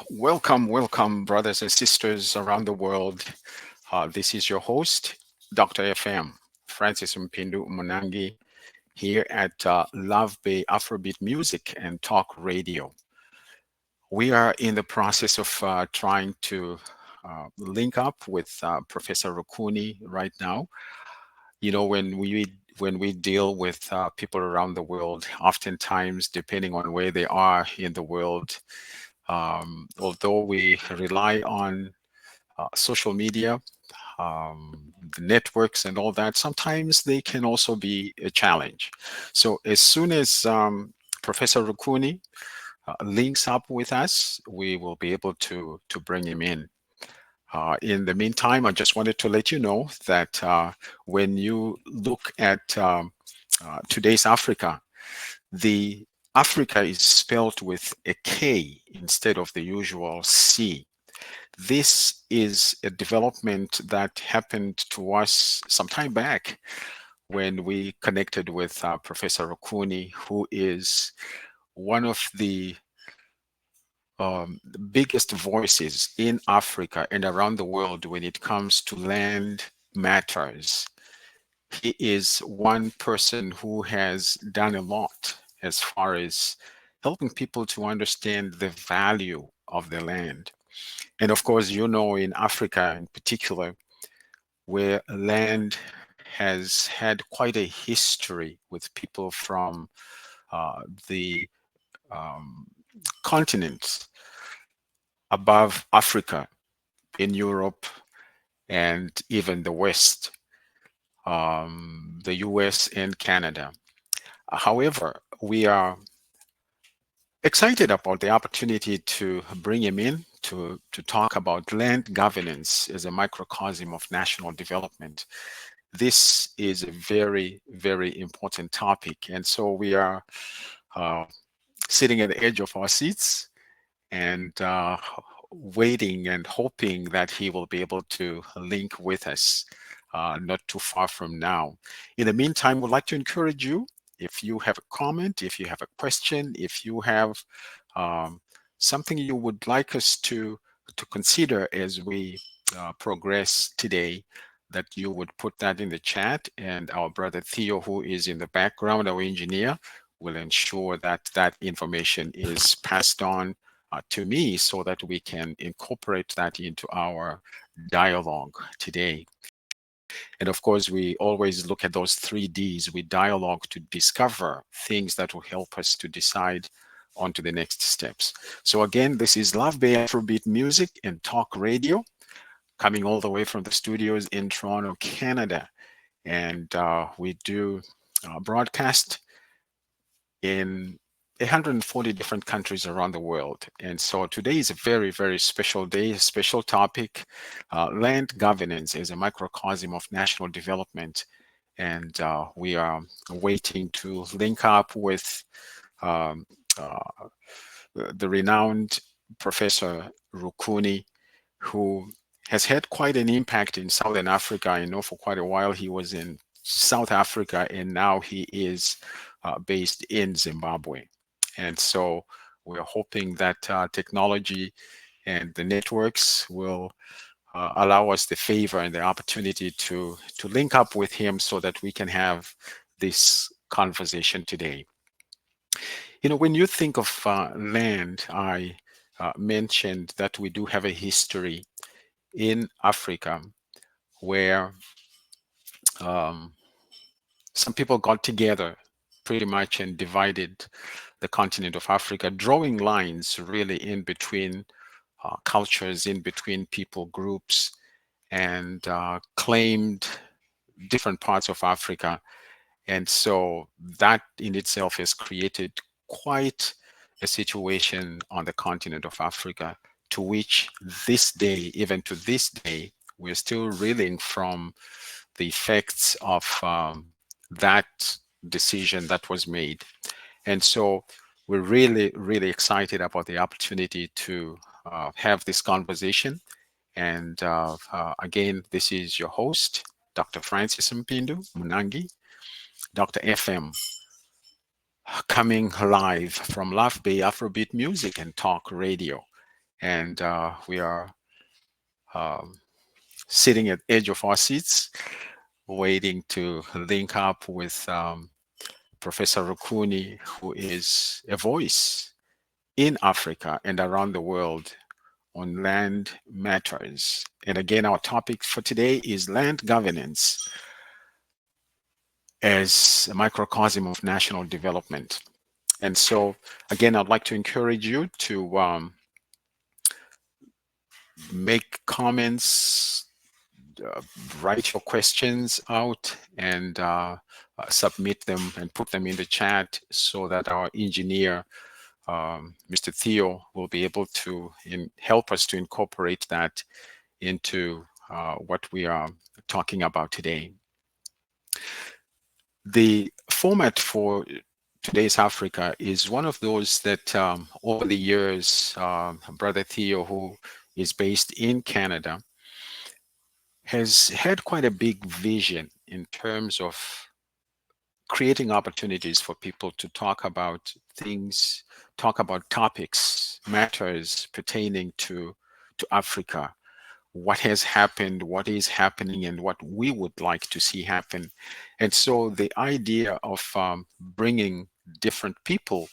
Welcome, brothers and sisters around the world. This is your host, Dr. FM, Francis Mpindu Munangi, here at Love Bay Afrobeat Music and Talk Radio. We are in the process of trying to link up with Professor Rukuni right now. You know, when we deal with people around the world, oftentimes, depending on where they are in the world, although we rely on social media, the networks, and all that, sometimes they can also be a challenge. So as soon as Professor Rukuni links up with us, we will be able to bring him in. In the meantime, I just wanted to let you know that when you look at today's Africa, the Africa is spelled with a K instead of the usual C. This is a development that happened to us some time back when we connected with Professor Rukuni, who is one of the biggest voices in Africa and around the world when it comes to land matters. He is one person who has done a lot as far as helping people to understand the value of the land. And of course, you know, in Africa in particular, where land has had quite a history with people from the um, continents above Africa, in Europe, and even the West, the US and Canada. However, we are excited about the opportunity to bring him in to talk about land governance as a microcosm of national development. This is a very, very important topic. And so we are uh, sitting at the edge of our seats and waiting and hoping that he will be able to link with us not too far from now. In the meantime, we'd like to encourage you, if you have a comment, if you have a question, if you have um, something you would like us to consider as we progress today, that you would put that in the chat, and our brother Theo, who is in the background, our engineer, will ensure that that information is passed on to me so that we can incorporate that into our dialogue today. And of course, we always look at those 3Ds. We dialogue to discover things that will help us to decide on to the next steps. So again, this is Love Bay Afrobeat Music and Talk Radio, coming all the way from the studios in Toronto, Canada. And we do broadcast in 140 different countries around the world. And so today is a very, very special day, a special topic. Land governance is a microcosm of national development. And we are waiting to link up with um, uh, the renowned Professor Rukuni, who has had quite an impact in Southern Africa. I know for quite a while he was in South Africa, and now he is based in Zimbabwe. And so we're hoping that technology and the networks will allow us the favor and the opportunity to link up with him so that we can have this conversation today. You know, when you think of land, I mentioned that we do have a history in Africa where um, some people got together pretty much and divided the continent of Africa, drawing lines really in between cultures, in between people groups, and claimed different parts of Africa. And so that in itself has created quite a situation on the continent of Africa, to which this day, even to this day, we're still reeling from the effects of that decision that was made. And so we're really, really excited about the opportunity to have this conversation. And again, this is your host, Dr. Francis Mpindu Munangi, Dr. FM, coming live from Love Bay Afrobeat Music and Talk Radio. and we are um, sitting at edge of our seats, waiting to link up with Professor Rukuni, who is a voice in Africa and around the world on land matters. And again, our topic for today is land governance as a microcosm of national development. And so, again, I'd like to encourage you to make comments, uh, write your questions out, and submit them and put them in the chat so that our engineer, Mr. Theo, will be able to help us to incorporate that into what we are talking about today. The format for today's Africa is one of those that over the years, Brother Theo, who is based in Canada, has had quite a big vision in terms of creating opportunities for people to talk about things, talk about topics, matters pertaining to Africa, what has happened, what is happening, and what we would like to see happen. And so the idea of bringing different people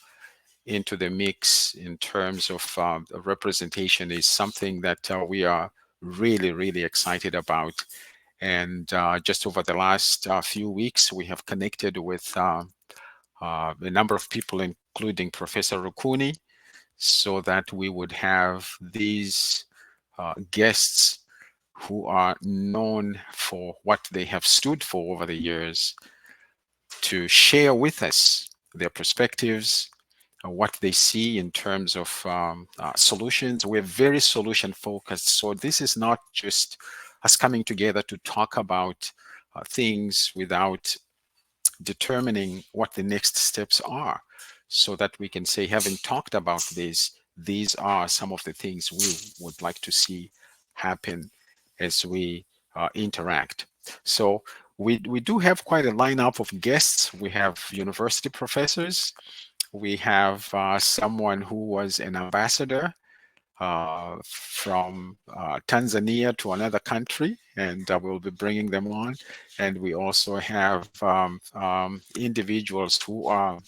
into the mix in terms of representation is something that we are really, really excited about. And just over the last few weeks, we have connected with a number of people, including Professor Rukuni, so that we would have these guests who are known for what they have stood for over the years to share with us their perspectives, what they see in terms of solutions. We're very solution focused. So this is not just us coming together to talk about things without determining what the next steps are, so that we can say, having talked about this, these are some of the things we would like to see happen as we interact. So we do have quite a lineup of guests. We have university professors. We have someone who was an ambassador from Tanzania to another country, and we'll be bringing them on. And we also have individuals who are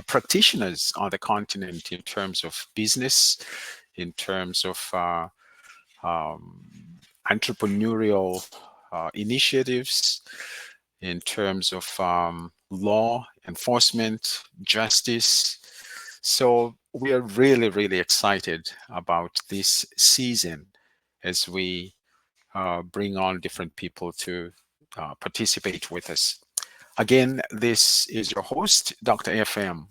practitioners on the continent in terms of business, in terms of um, entrepreneurial initiatives, in terms of law enforcement, justice. So we are really, really excited about this season as we bring on different people to participate with us. Again, this is your host, Dr. FM,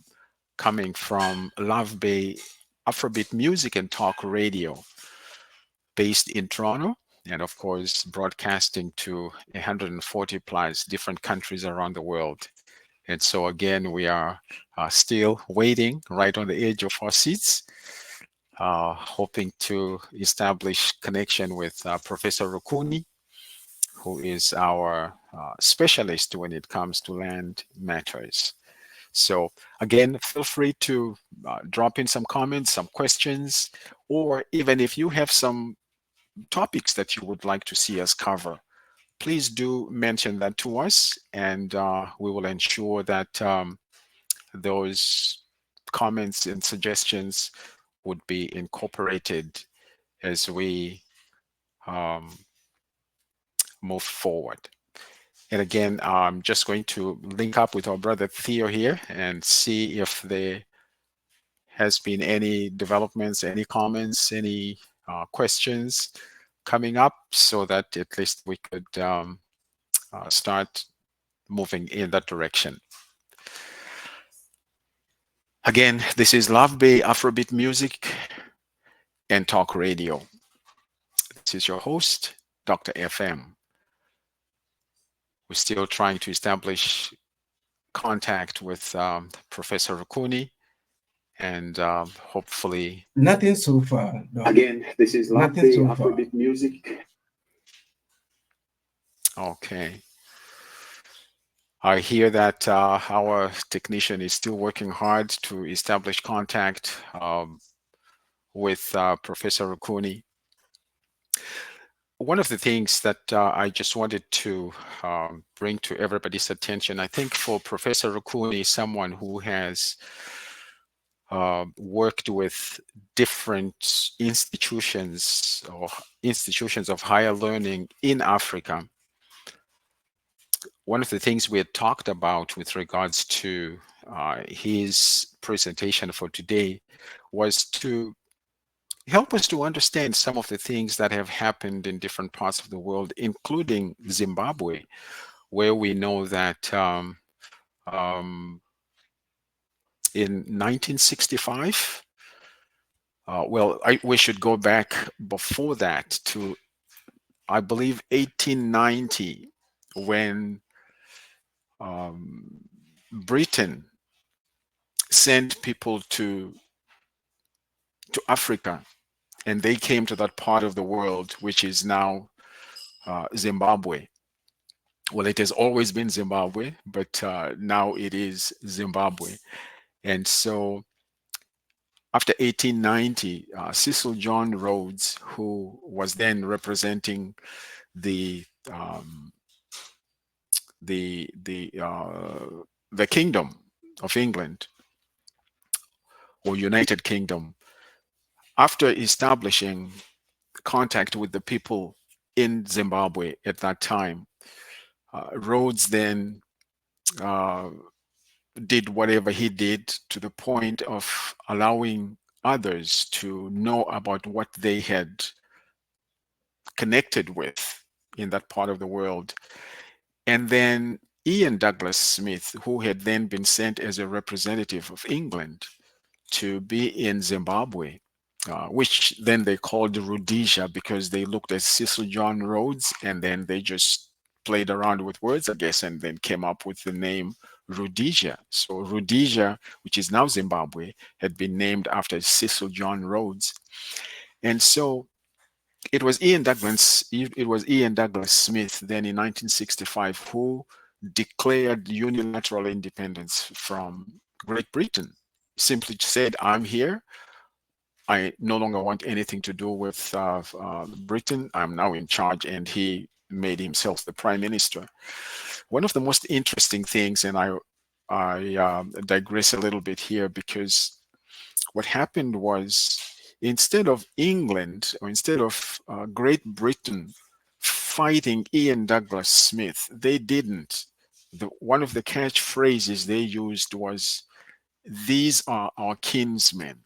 coming from Love Bay Afrobeat Music and Talk Radio, based in Toronto, and of course, broadcasting to 140 plus different countries around the world. And so, again, we are still waiting right on the edge of our seats, hoping to establish connection with Professor Rukuni, who is our specialist when it comes to land matters. So again, feel free to drop in some comments, some questions, or even if you have some topics that you would like to see us cover, please do mention that to us, and we will ensure that those comments and suggestions would be incorporated as we um, move forward. And again, I'm just going to link up with our brother Theo here and see if there has been any developments, any comments, any questions coming up, so that at least we could start moving in that direction. Again, this is Love Bay Afrobeat Music and Talk Radio. This is your host, Dr. FM. We're still trying to establish contact with Professor Rukuni, and hopefully nothing so far. No. Again, this is Love Nothing Bay so far. Afrobeat Music. Okay. I hear that our technician is still working hard to establish contact. with Professor Rukuni. One of the things that I just wanted to bring to everybody's attention, I think for Professor Rukuni, someone who has worked with different institutions or institutions of higher learning in Africa, one of the things we had talked about with regards to his presentation for today was to help us to understand some of the things that have happened in different parts of the world, including Zimbabwe, where we know that um, in 1965, we should go back before that to, I believe, 1890, when um, Britain sent people to Africa, and they came to that part of the world, which is now Zimbabwe. Well, it has always been Zimbabwe, but now it is Zimbabwe. And so after 1890, Cecil John Rhodes, who was then representing the um, the the uh, the Kingdom of England, or United Kingdom, after establishing contact with the people in Zimbabwe at that time, Rhodes then uh, did whatever he did to the point of allowing others to know about what they had connected with in that part of the world. And then Ian Douglas Smith, who had then been sent as a representative of England to be in Zimbabwe, which then they called Rhodesia because they looked at Cecil John Rhodes, and then they just played around with words, I guess, and then came up with the name Rhodesia. So Rhodesia, which is now Zimbabwe, had been named after Cecil John Rhodes. And so it was Ian Douglas Smith then in 1965 who declared unilateral independence from Great Britain. Simply said, I'm here. I no longer want anything to do with Britain. I'm now in charge, and he made himself the prime minister. One of the most interesting things, and I digress a little bit here, because what happened was, instead of England, or instead of Great Britain fighting Ian Douglas Smith, they didn't. One of the catchphrases they used was, "These are our kinsmen.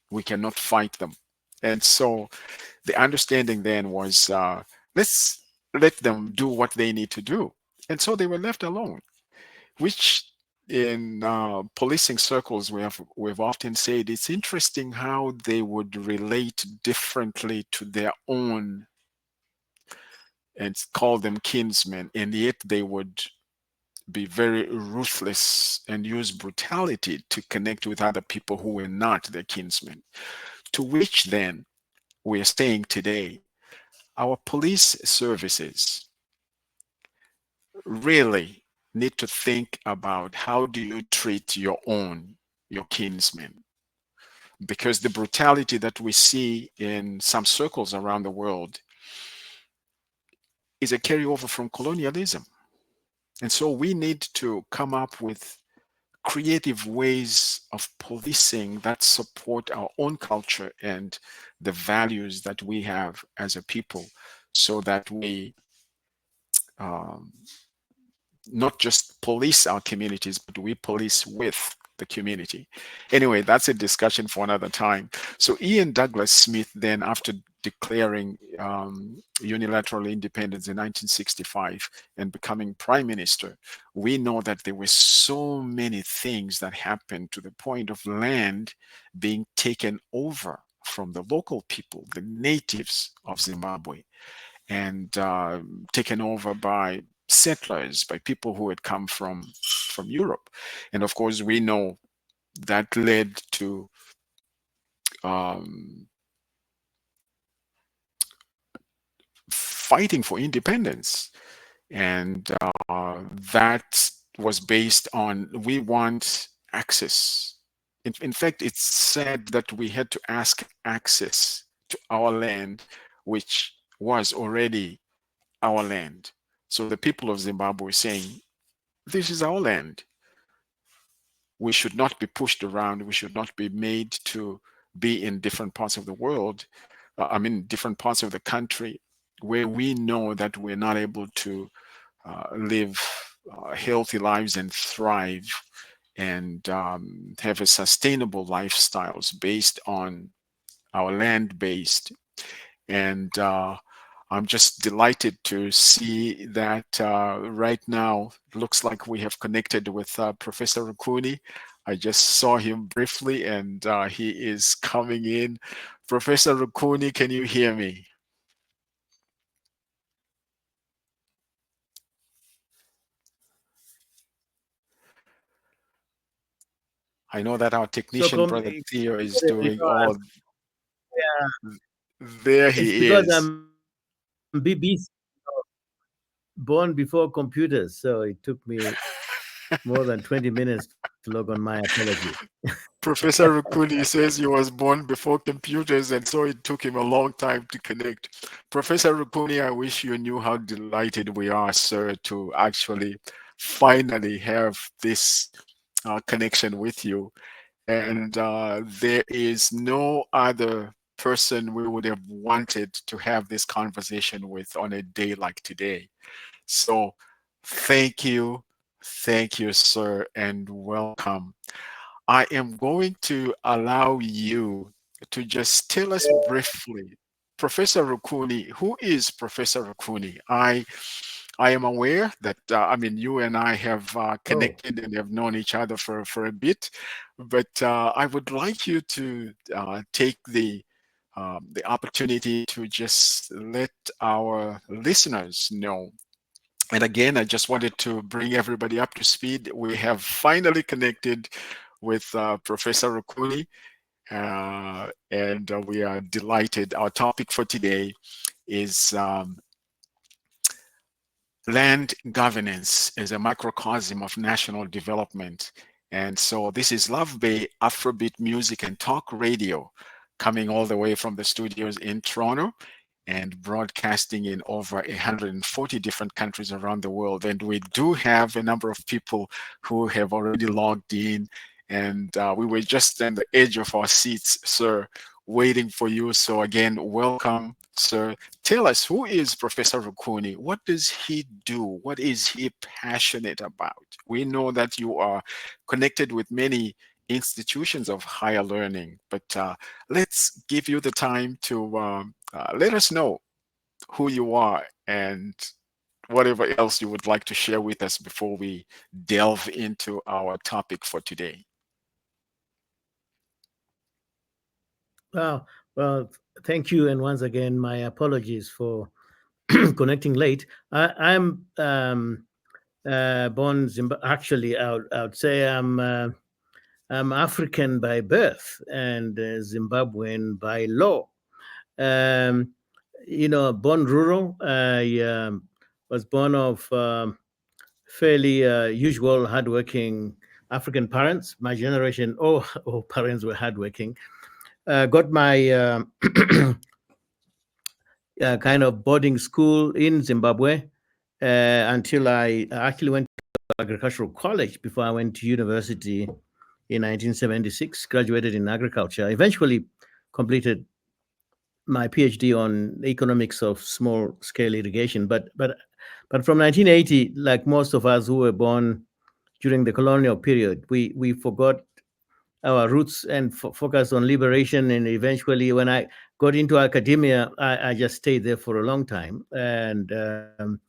We cannot fight them." And so the understanding then was, let's let them do what they need to do. And so they were left alone, which in policing circles we've often said it's interesting how they would relate differently to their own and call them kinsmen, and yet they would be very ruthless and use brutality to connect with other people who were not their kinsmen. To which then we are saying today, our police services really need to think about, how do you treat your kinsmen? Because the brutality that we see in some circles around the world is a carryover from colonialism. And so we need to come up with creative ways of policing that support our own culture and the values that we have as a people, so that we um, not just police our communities, but we police with the community. Anyway, that's a discussion for another time. So Ian Douglas Smith then, after declaring unilateral independence in 1965 and becoming prime minister, we know that there were so many things that happened, to the point of land being taken over from the local people, the natives of Zimbabwe, and taken over by settlers, by people who had come from Europe. And of course, we know that led to um, fighting for independence. And that was based on, we want access In fact, it's said that we had to ask access to our land, which was already our land. So the people of Zimbabwe were saying, this is our land. We should not be pushed around. We should not be made to be in different parts of the world, I mean, different parts of the country where we know that we're not able to live healthy lives and thrive and have a sustainable lifestyles based on our land based. And I'm just delighted to see that right now looks like we have connected with Professor Rukuni. I just saw him briefly and he is coming in. Professor Rukuni, can you hear me? I know that our So technician, Brother Theo, is doing all. yeah, There it's he because is. I'm BBC, born before computers, so it took me more than 20 minutes to log on. My apologies. Professor Rukuni says he was born before computers, and so it took him a long time to connect. Professor Rukuni, I wish you knew how delighted we are, sir, to actually finally have this connection with you. And there is no other person we would have wanted to have this conversation with on a day like today. So thank you, sir, and welcome. I am going to allow you to just tell us briefly, Professor Rukuni, who is Professor Rukuni? I am aware that I mean you and I have Oh, connected and have known each other for a bit, but I would like you to take the opportunity to just let our listeners know. And again, I just wanted to bring everybody up to speed. We have finally connected with Professor Rukuni, and we are delighted. Our topic for today is land governance as a microcosm of national development. And so this is Love Bay Afrobeat Music and Talk Radio, coming all the way from the studios in Toronto and broadcasting in over 140 different countries around the world. And we do have a number of people who have already logged in, and we were just on the edge of our seats, sir, waiting for you. So again, welcome, sir. Tell us, who is Professor Rukuni? What does he do? What is he passionate about? We know that you are connected with many institutions of higher learning, but let's give you the time to let us know who you are and whatever else you would like to share with us before we delve into our topic for today. wow. Well, thank you. And once again, my apologies for connecting late. I'm born actually, I would say I'm African by birth and Zimbabwean by law. Um, born rural. I was born of fairly usual, hardworking African parents. My generation, all parents were hardworking. Got my kind of boarding school in Zimbabwe until I actually went to agricultural college before I went to university in 1976. Graduated in agriculture. Eventually completed my PhD on economics of small scale irrigation. But from 1980, like most of us who were born during the colonial period, we forgot our roots and focused on liberation. And eventually, when I got into academia, I just stayed there for a long time. And from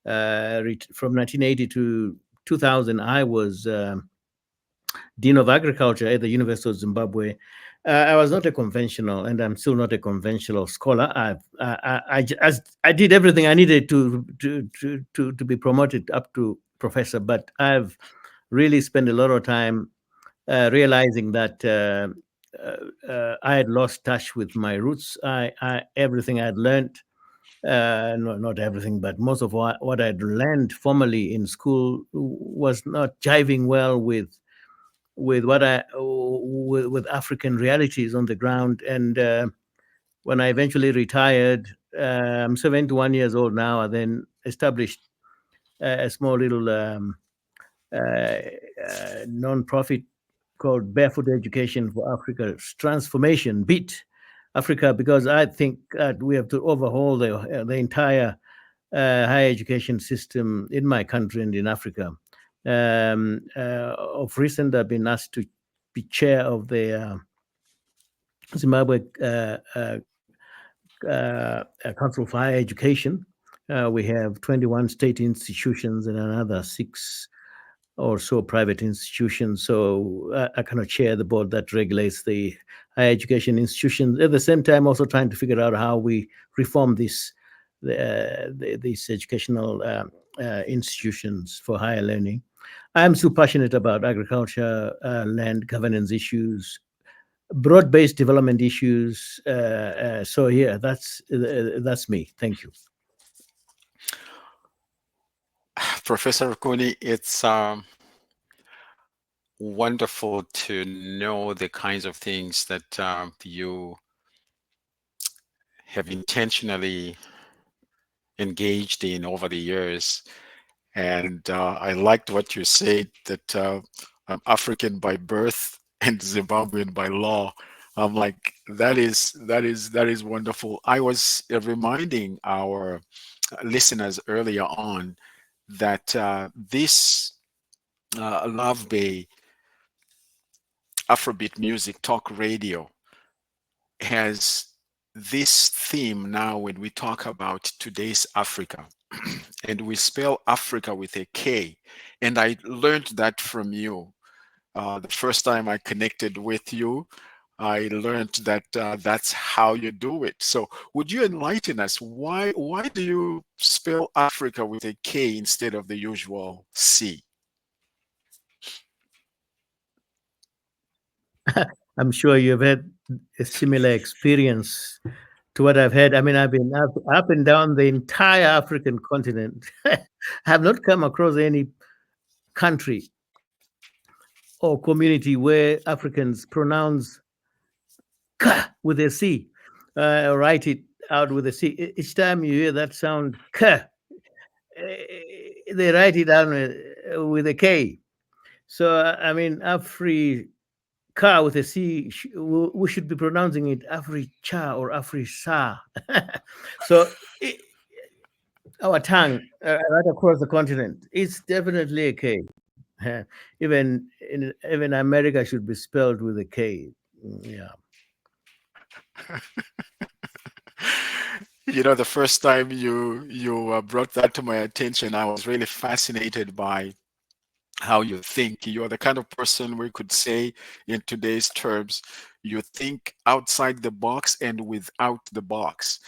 1980 to 2000, I was Dean of Agriculture at the University of Zimbabwe. I was not a conventional, and I'm still not a conventional scholar. I did everything I needed to be promoted up to professor, but I've really spent a lot of time realizing that I had lost touch with my roots. Everything I had learned, not everything, but most of what I'd learned formally in school was not jiving well with with with African realities on the ground. And when I eventually retired, I'm 71 years old now. I then established a small little non-profit called Barefoot Education for Africa's Transformation, BEAT Africa, because I think we have to overhaul the entire higher education system in my country and in Africa. Of recent, I've been asked to be chair of the Zimbabwe Council for Higher Education. We have 21 state institutions and another six or so private institutions. So I cannot chair the board that regulates the higher education institutions. At the same time, also trying to figure out how we reform these educational institutions for higher learning. I'm so passionate about agriculture, land governance issues, broad-based development issues. So yeah, that's me. Thank you. Professor Rukuni, it's wonderful to know the kinds of things that you have intentionally engaged in over the years. And I liked what you said that I'm African by birth and Zimbabwean by law. I'm like, that is wonderful. I was reminding our listeners earlier on that this Love Bay Afrobeat music talk radio has this theme now when we talk about today's Africa. And we spell Africa with a K. And I learned that from you. The first time I connected with you, I learned that that's how you do it. So, would you enlighten us? Why do you spell Africa with a K instead of the usual C? I'm sure you've had a similar experience to what I've had. I mean, I've been up and down the entire African continent. I have not come across any country or community where Africans pronounce "k" with a C, write it out with a C. Each time you hear that sound "k," they write it down with a K. So, I mean, Africa with a C, we should be pronouncing it Africha or Afrisa. So, our tongue right across the continent, it's definitely a K. Even America should be spelled with a K. Yeah. You know, the first time you brought that to my attention, I was really fascinated by how you think. You're the kind of person we could say in today's terms, you think outside the box and without the box.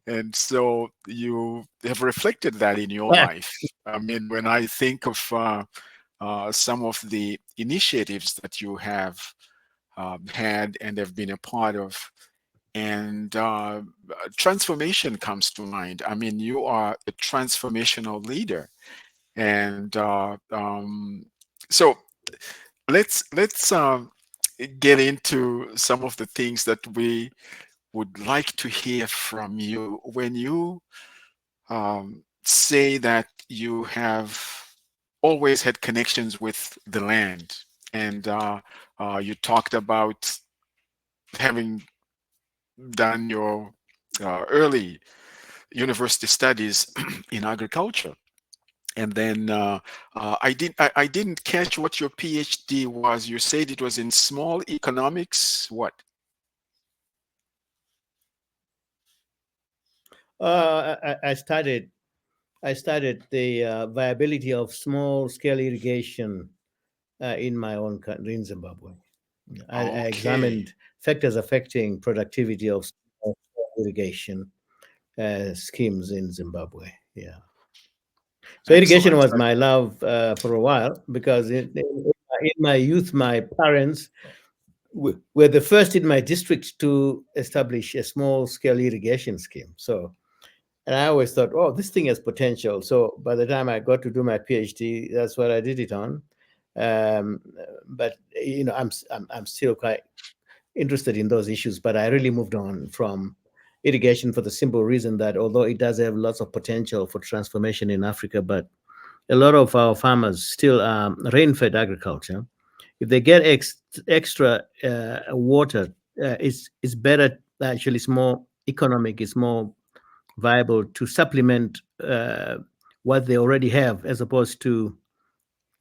And so you have reflected that in your life. I mean, when I think of some of the initiatives that you have had and have been a part of, and transformation comes to mind. I mean, you are a transformational leader, and so let's get into some of the things that we would like to hear from you when you say that you have always had connections with the land, and you talked about having done your early university studies in agriculture. And then I didn't catch what your PhD was. You said it was in small economics. What? I studied the viability of small scale irrigation in my own country in Zimbabwe. I Okay, examined factors affecting productivity of small scale irrigation schemes in Zimbabwe. Yeah. So irrigation excellent. was my love for a while because in my youth, my parents were the first in my district to establish a small scale irrigation scheme. So, and I always thought, oh, this thing has potential. So by the time I got to do my PhD, that's what I did it on. Um, but I'm still quite interested in those issues. But I really moved on from irrigation for the simple reason that although it does have lots of potential for transformation in Africa, but a lot of our farmers still are rain-fed agriculture. If they get extra water, it's better. Actually, it's more economic. It's more viable to supplement what they already have, as opposed to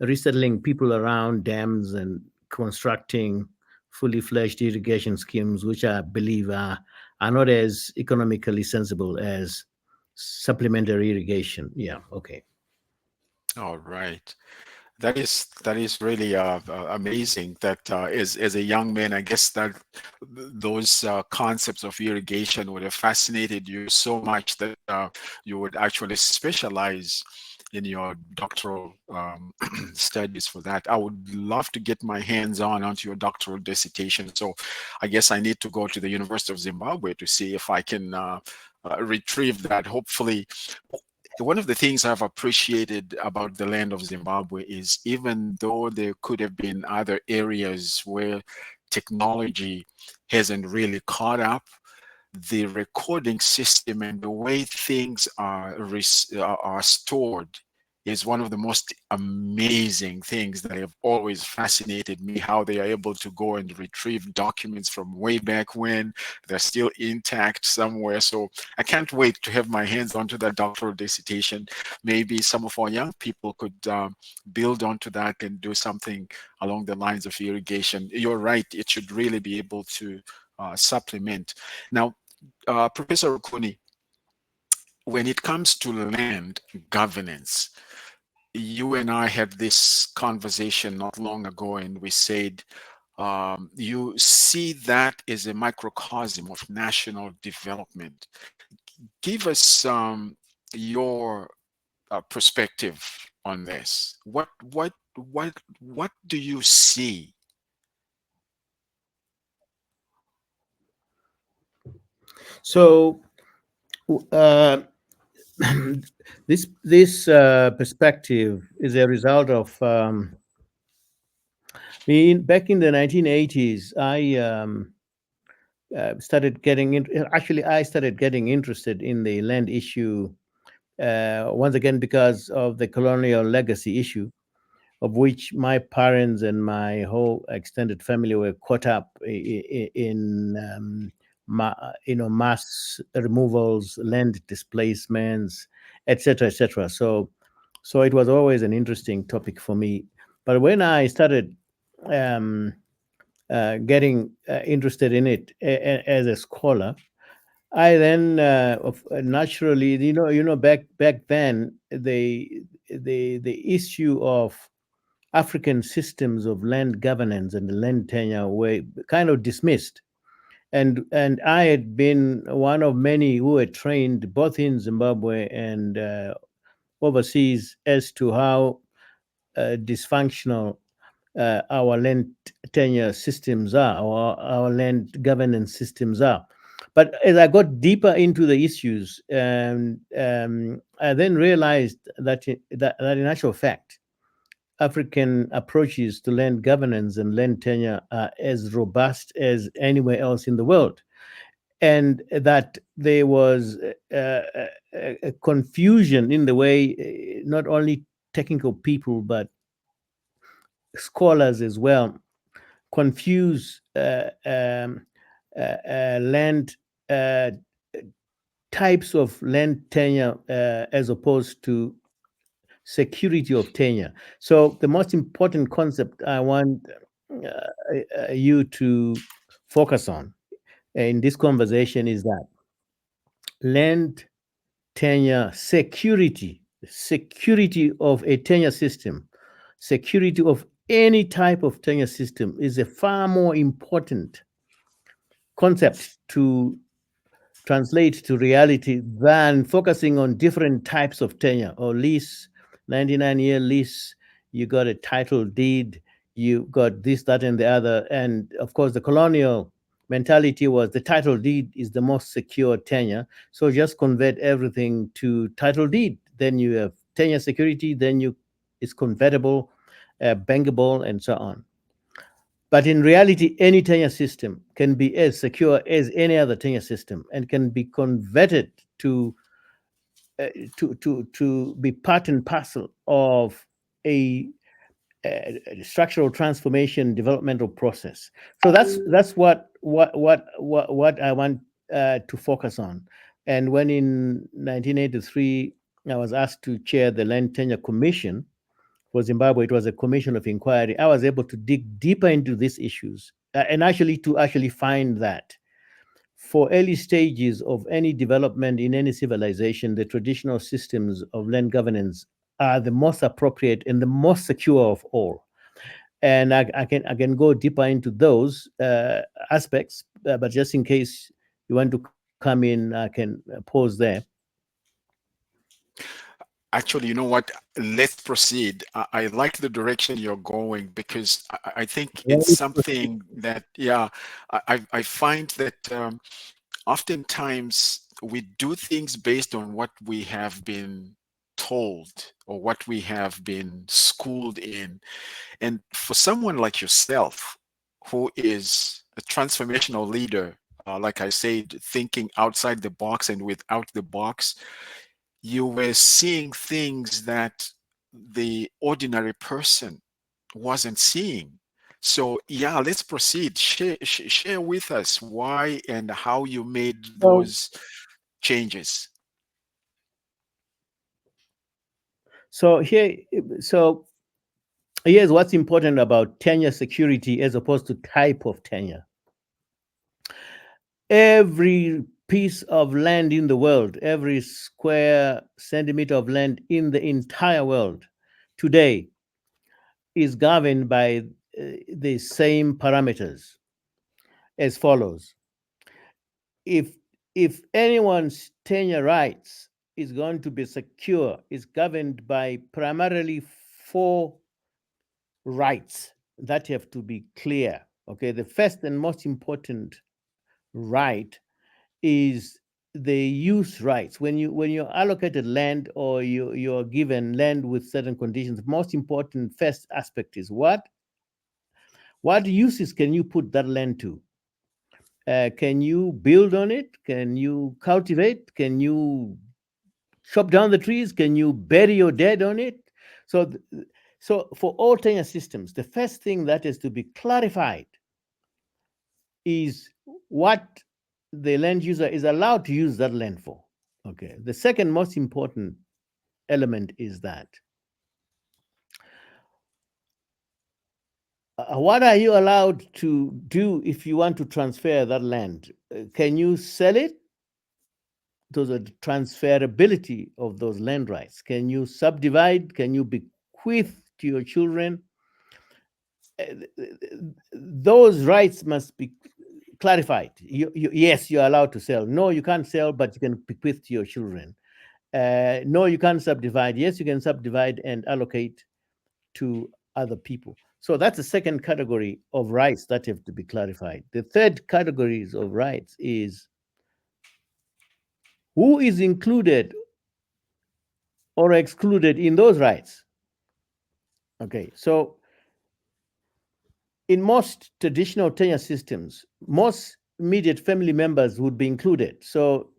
resettling people around dams and constructing fully fledged irrigation schemes, which I believe are not as economically sensible as supplementary irrigation. Yeah. Okay. All right. That is really amazing. That as a young man, I guess that those concepts of irrigation would have fascinated you so much that you would actually specialize in your doctoral studies for that. I would love to get my hands on onto your doctoral dissertation. So I guess I need to go to the University of Zimbabwe to see if I can retrieve that. Hopefully, one of the things I've appreciated about the land of Zimbabwe is even though there could have been other areas where technology hasn't really caught up, the recording system and the way things are stored is one of the most amazing things that have always fascinated me, how they are able to go and retrieve documents from way back when they're still intact somewhere. So I can't wait to have my hands onto that doctoral dissertation. Maybe some of our young people could build onto that and do something along the lines of irrigation. You're right, it should really be able to supplement. Now, Professor Rukuni, when it comes to land governance, you and I had this conversation not long ago, and we said you see that as a microcosm of national development. Give us your perspective on this. What do you see? So uh, this perspective is a result of back in the 1980s. I started getting interested in the land issue once again because of the colonial legacy issue, of which my parents and my whole extended family were caught up in mass removals, land displacements, etc., etc. So it was always an interesting topic for me. But when I started um, getting interested in it as a scholar, I then naturally, back then the issue of African systems of land governance and land tenure were kind of dismissed. And I had been one of many who were trained both in Zimbabwe and overseas as to how dysfunctional our land tenure systems are, or our land governance systems are. But as I got deeper into the issues, I then realized that in actual fact, African approaches to land governance and land tenure are as robust as anywhere else in the world, and that there was a confusion in the way not only technical people but scholars as well confuse land uh, types of land tenure as opposed to security of tenure. So the most important concept I want you to focus on in this conversation is that land tenure security of a tenure system, security of any type of tenure system is a far more important concept to translate to reality than focusing on different types of tenure or lease, 99-year lease. You got a title deed, you got this, that, and the other. And of course, the colonial mentality was the title deed is the most secure tenure. So just convert everything to title deed. Then you have tenure security, then it's convertible. bankable, and so on. But in reality, any tenure system can be as secure as any other tenure system and can be converted to to be part and parcel of a, structural transformation developmental process. So that's what I want to focus on. And when in 1983 I was asked to chair the Land Tenure Commission for Zimbabwe, it was a commission of inquiry. I was able to dig deeper into these issues and actually to actually find that for early stages of any development in any civilization, the traditional systems of land governance are the most appropriate and the most secure of all. And I can go deeper into those aspects, but just in case you want to come in, I can pause there. Actually, you know what? Let's proceed. I like the direction you're going because I think it's something that, yeah, I find that oftentimes we do things based on what we have been told or what we have been schooled in. And for someone like yourself, who is a transformational leader, like I said, thinking outside the box and without the box, you were seeing things that the ordinary person wasn't seeing. So, yeah, let's proceed. Share with us why and how you made So, those changes. so here, so here's what's important about tenure security as opposed to type of tenure. Every piece of land in the world, every square centimeter of land in the entire world today is governed by the same parameters as follows. If anyone's tenure rights is going to be secure, is governed by primarily four rights that have to be clear. Okay, the first and most important right is the use rights. When you're allocated land or you're given land with certain conditions, the most important first aspect is what uses can you put that land to? Can you build on it? Can you cultivate? Can you chop down the trees? Can you bury your dead on it? So, so for all tenure systems, the first thing that is to be clarified is what the land user is allowed to use that land for. Okay. The second most important element is that what are you allowed to do if you want to transfer that land? Can you sell it? Those are the transferability of those land rights. Can you subdivide? Can you bequeath to your children? Those rights must be clarified. Yes, you're allowed to sell. No, you can't sell, but you can bequeath to your children. No, you can't subdivide. Yes, you can subdivide and allocate to other people. So that's the second category of rights that have to be clarified. The third categories of rights is who is included or excluded in those rights. Okay, so in most traditional tenure systems, most immediate family members would be included. So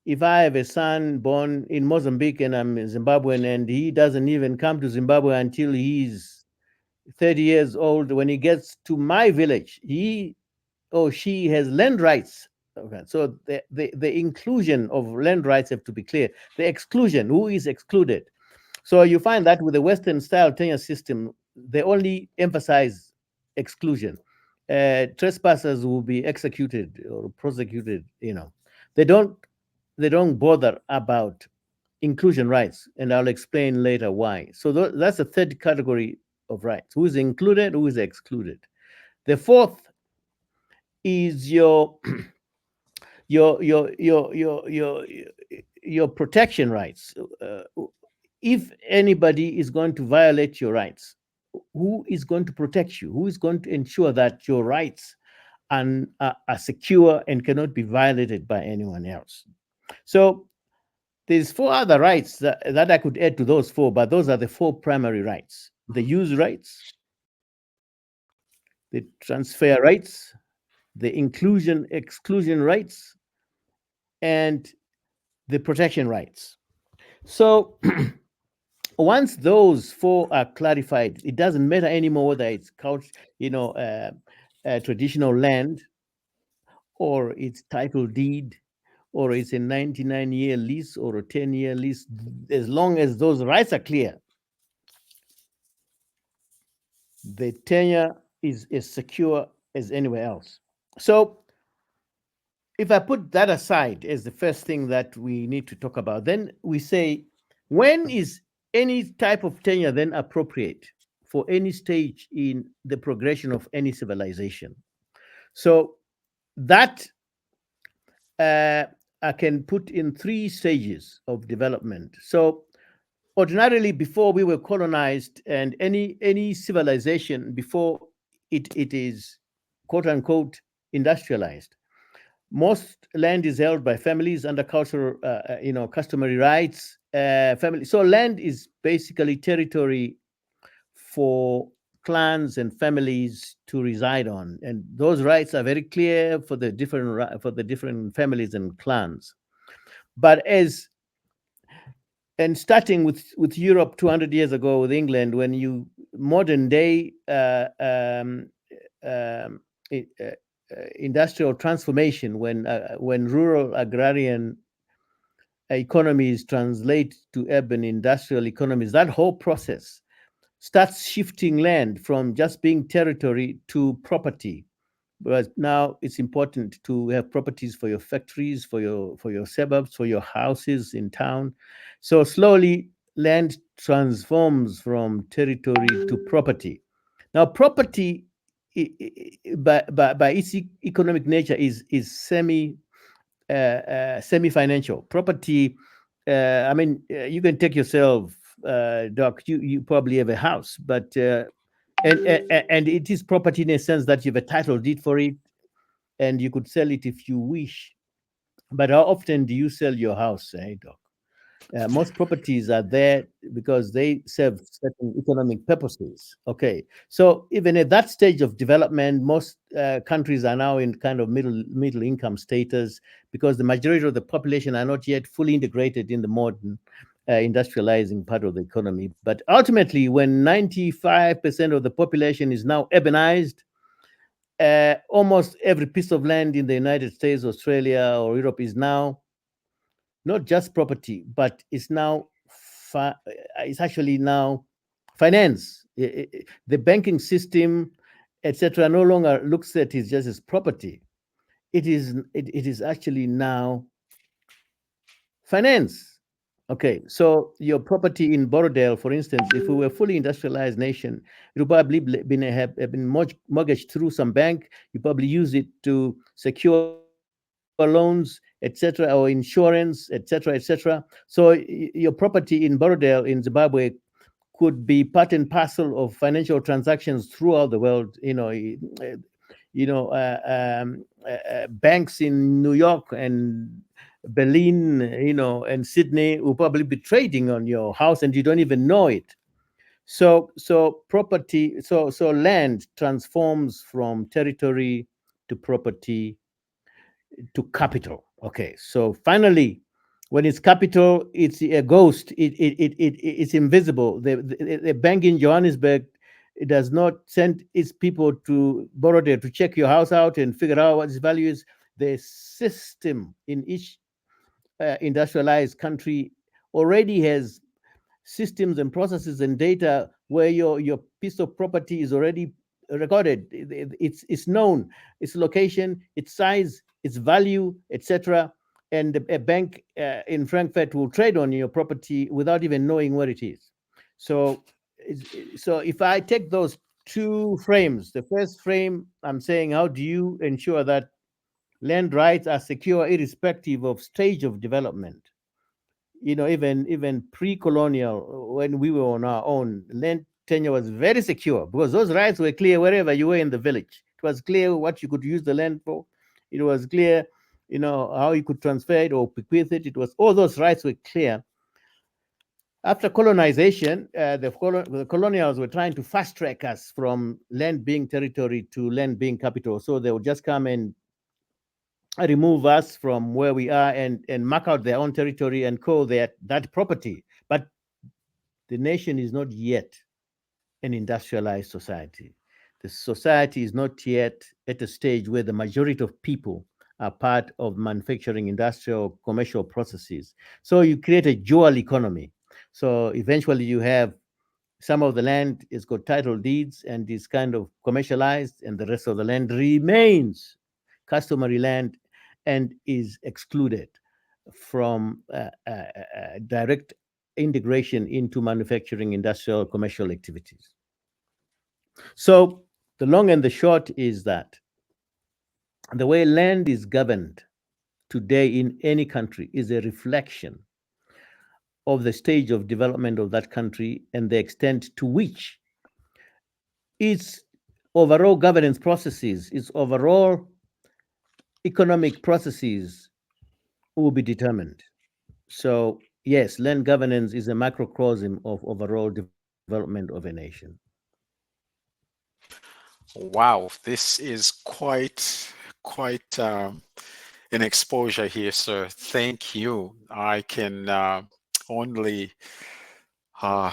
if I have a son born in Mozambique and I'm Zimbabwean and he doesn't even come to Zimbabwe until he's 30 years old, when he gets to my village, he or she has land rights. Okay. So the inclusion of land rights have to be clear. The exclusion, who is excluded? So you find that with the Western style tenure system, they only emphasize exclusion. Trespassers will be executed or prosecuted. They don't they don't bother about inclusion rights, and I'll explain later why. So that's the third category of rights: who is included, who is excluded. The fourth is your protection rights. If anybody is going to violate your rights, who is going to protect you? Who is going to ensure that your rights are secure and cannot be violated by anyone else? So there's four other rights that I could add to those four, but those are the four primary rights. the use rights, the transfer rights, the inclusion exclusion rights, and the protection rights. So once those four are clarified, it doesn't matter anymore whether it's you know, traditional land, or it's title deed, or it's a 99-year lease or a 10-year lease. As long as those rights are clear, the tenure is as secure as anywhere else. So if I put that aside as the first thing that we need to talk about, then we say, when is any type of tenure then appropriate for any stage in the progression of any civilization? So that I can put in three stages of development. So ordinarily, before we were colonized, and any civilization before it is quote unquote industrialized, most land is held by families under cultural, customary rights. Family. So land is basically territory for clans and families to reside on, and those rights are very clear for the different families and clans. But as and starting with Europe 200 years ago with England, when you modern day um, i- uh, industrial transformation, when rural agrarian economies translate to urban industrial economies, that whole process starts shifting land from just being territory to property. Whereas now it's important to have properties for your factories, for your suburbs, for your houses in town. So slowly land transforms from territory to property. Now property, by its economic nature, is semi financial property. I mean, you can take yourself, Doc. You probably have a house, but and it is property in a sense that you have a title deed for it, and you could sell it if you wish. But how often do you sell your house, Doc? Most properties are there because they serve certain economic purposes. Okay, so even at that stage of development, most countries are now in kind of middle income status, because the majority of the population are not yet fully integrated in the modern industrializing part of the economy. But ultimately, when 95% of the population is now urbanized, almost every piece of land in the United States, Australia, or Europe is now not just property, but it's actually now finance. The banking system, etc., no longer looks at it just as property. It is actually now finance. Okay, so your property in Borrowdale, for instance, if we were a fully industrialized nation, it would probably have been mortgaged through some bank. You probably use it to secure loans, etc., or insurance, etc., etc. So your property in Borrowdale in Zimbabwe could be part and parcel of financial transactions throughout the world. Banks in New York and Berlin, and Sydney will probably be trading on your house, and you don't even know it. So property, so land transforms from territory to property to capital. Okay, so finally, when it's capital, it's a ghost. It's invisible. The bank in Johannesburg, it does not send its people to borrow there to check your house out and figure out what its value is. The system in each industrialized country already has systems and processes and data where your piece of property is already recorded. It's known, its location, its size, its value, etc. And a bank in Frankfurt will trade on your property without even knowing what it is. So, so if I take those two frames, the first frame, I'm saying, how do you ensure that land rights are secure irrespective of stage of development? Even pre-colonial, when we were on our own, land tenure was very secure because those rights were clear wherever you were in the village. It was clear what you could use the land for. It was clear, how you could transfer it or bequeath it. It was, all those rights were clear. After colonization, the colonials were trying to fast track us from land being territory to land being capital. So they would just come and remove us from where we are and mark out their own territory and call that property. But the nation is not yet an industrialized society. The society is not yet at a stage where the majority of people are part of manufacturing, industrial, commercial processes. So you create a dual economy. So eventually you have some of the land is got title deeds and is kind of commercialized, and the rest of the land remains customary land and is excluded from direct integration into manufacturing, industrial, commercial activities. So the long and the short is that the way land is governed today in any country is a reflection of the stage of development of that country and the extent to which its overall governance processes, its overall economic processes will be determined. So, yes, land governance is a microcosm of overall development of a nation. Wow, this is quite an exposure here, sir. Thank you. I can only uh,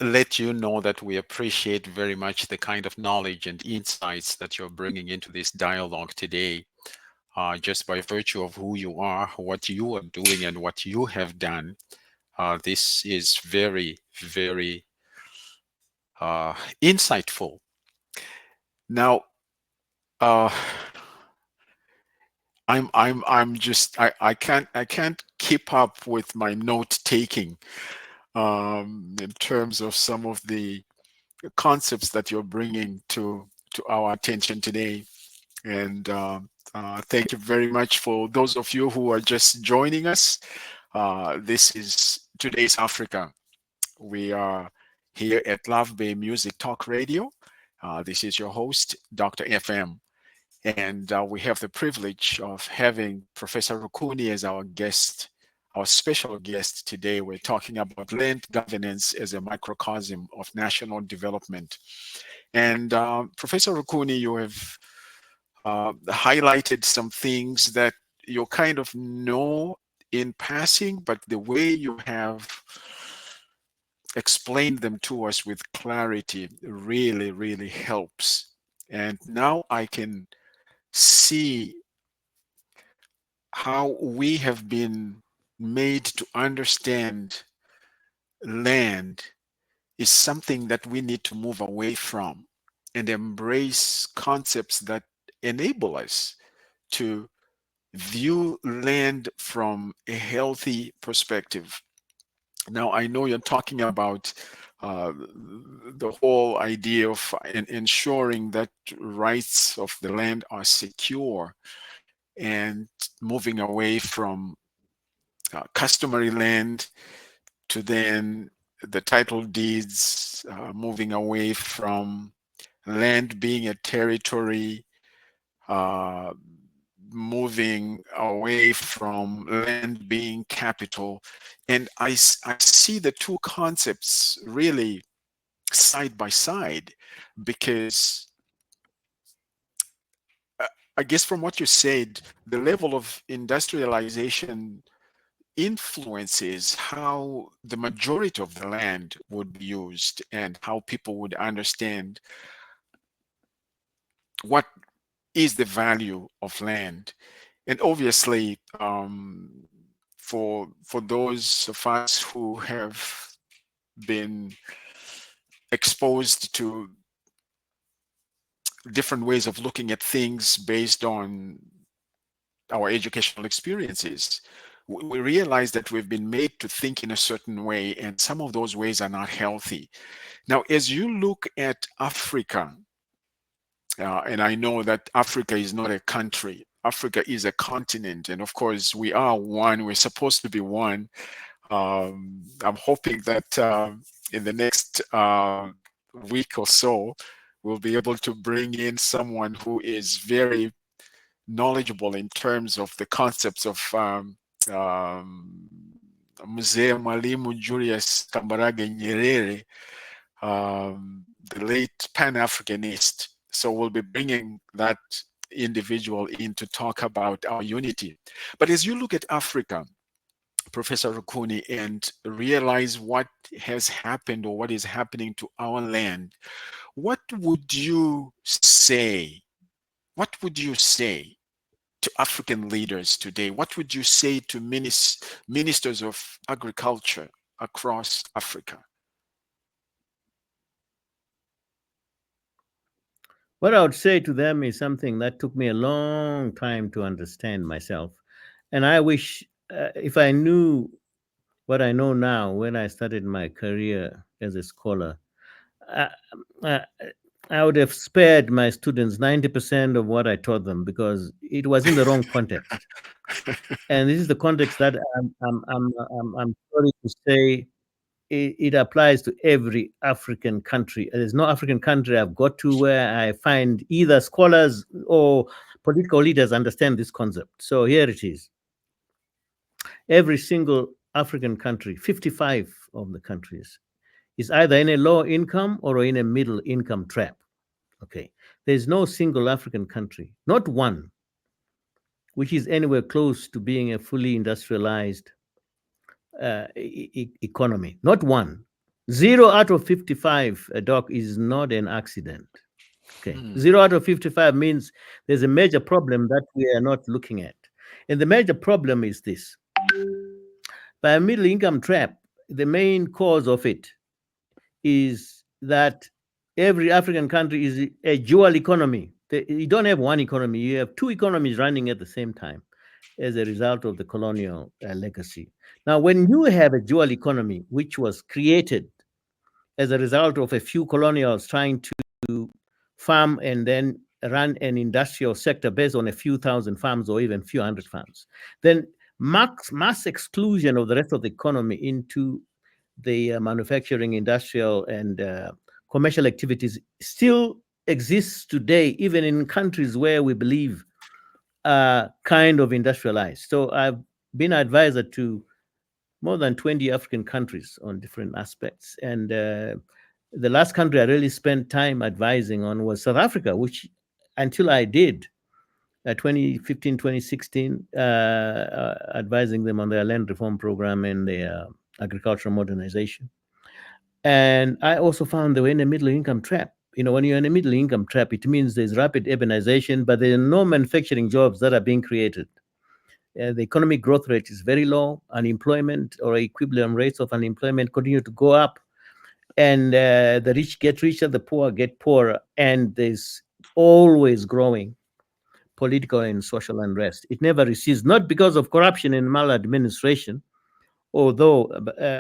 let you know that we appreciate very much the kind of knowledge and insights that you're bringing into this dialogue today. Just by virtue of who you are, what you are doing, and what you have done, this is very, very insightful. Now, uh, I can't keep up with my note taking in terms of some of the concepts that you're bringing to our attention today. And thank you very much for those of you who are just joining us. This is Today's Africa. We are here at Love Bay Music Talk Radio. This is your host, Dr. FM. And we have the privilege of having Professor Rukuni as our guest, our special guest today. We're talking about land governance as a microcosm of national development. And Professor Rukuni, you have highlighted some things that you kind of know in passing, but the way you have explained them to us with clarity really, really helps. And now I can see how we have been made to understand land is something that we need to move away from and embrace concepts that enable us to view land from a healthy perspective. Now, I know you're talking about the whole idea of ensuring that rights of the land are secure and moving away from customary land to then the title deeds, moving away from land being a territory, uh, moving away from land being capital. And I see the two concepts really side by side because uh, I guess from what you said, the level of industrialization influences how the majority of the land would be used and how people would understand what is the value of land. And obviously, for those of us who have been exposed to different ways of looking at things based on our educational experiences, we realize that we've been made to think in a certain way, and some of those ways are not healthy. Now, as you look at Africa, and I know that Africa is not a country, Africa is a continent, and of course, we are one, we're supposed to be one. I'm hoping that in the next week or so, we'll be able to bring in someone who is very knowledgeable in terms of the concepts of um, Mzee Mwalimu Julius Kambarage Nyerere, the late Pan-Africanist. So we'll be bringing that individual in to talk about our unity. But as you look at Africa, Professor Rukuni, and realize what has happened or what is happening to our land, what would you say? What would you say to African leaders today? What would you say to ministers of agriculture across Africa? What I would say to them is something that took me a long time to understand myself. And I wish if I knew what I know now when I started my career as a scholar, I, I, I would have spared my students 90% of what I taught them because it was in the wrong context. And this is the context that I'm sorry to say it applies to every African country. There's no African country I've got to where I find either scholars or political leaders understand this concept. So here it is. Every single African country, 55 of the countries, is either in a low income or in a middle income trap. Okay. There's no single African country, not one, which is anywhere close to being a fully industrialized economy. Not one. Zero out of 55, doc, is not an accident. Okay. Hmm. Zero out of 55 means there's a major problem that we are not looking at. And the major problem is this: by a middle income trap, the main cause of it is that every African country is a dual economy. You don't have one economy, you have two economies running at the same time as a result of the colonial legacy. Now, when you have a dual economy, which was created as a result of a few colonials trying to farm and then run an industrial sector based on a few thousand farms or even few hundred farms, then mass exclusion of the rest of the economy into the manufacturing, industrial, and commercial activities still exists today, even in countries where we believe kind of industrialized. So I've been advisor to more than 20 African countries on different aspects. And the last country I really spent time advising on was South Africa, which until I did 2015, 2016, advising them on their land reform program and their agricultural modernization. And I also found they were in a middle income trap. You know, when you're in a middle income trap, it means there's rapid urbanization, but there are no manufacturing jobs that are being created. The economic growth rate is very low. Unemployment or equivalent rates of unemployment continue to go up. And the rich get richer, the poor get poorer. And there's always growing political and social unrest. It never recedes, not because of corruption and maladministration, although